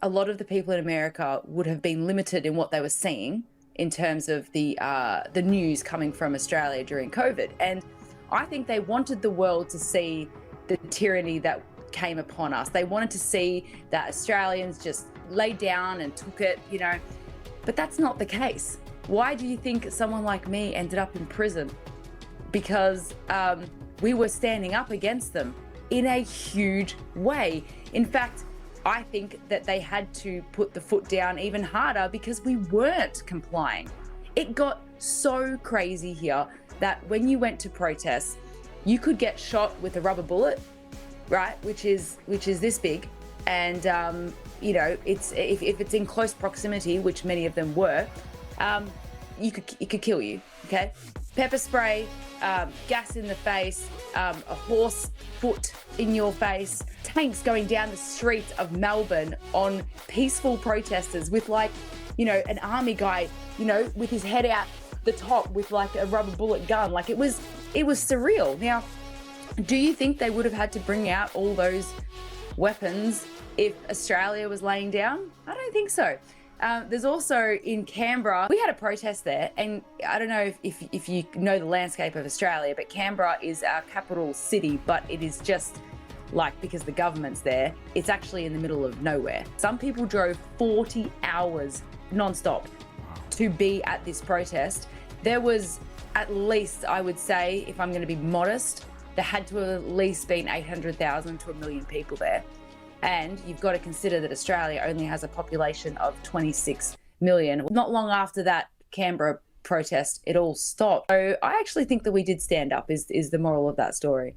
a lot of the people in America would have been limited in what they were seeing in terms of the news coming from Australia during COVID. And I think they wanted the world to see the tyranny that came upon us. They wanted to see that Australians just laid down and took it, you know, but that's not the case. Why do you think someone like me ended up in prison? Because we were standing up against them in a huge way. In fact, I think that they had to put the foot down even harder because we weren't complying. It got so crazy here that when you went to protest, you could get shot with a rubber bullet, right? Which is this big, and you know, it's if it's in close proximity, which many of them were, it could kill you. Okay, pepper spray, gas in the face, a horse foot in your face, tanks going down the streets of Melbourne on peaceful protesters with, like, you know, an army guy, you know, with his head out the top with like a rubber bullet gun. Like, it was surreal. Now, do you think they would have had to bring out all those weapons if Australia was laying down? I don't think so. There's also in Canberra, we had a protest there, and I don't know if you know the landscape of Australia, but Canberra is our capital city, but it is just like, because the government's there, it's actually in the middle of nowhere. Some people drove 40 hours non-stop to be at this protest. There was at least, I would say, if I'm going to be modest, there had to have at least been 800,000 to 1 million people there. And you've got to consider that Australia only has a population of 26 million. Not long after that Canberra protest, it all stopped. So I actually think that we did stand up, is the moral of that story.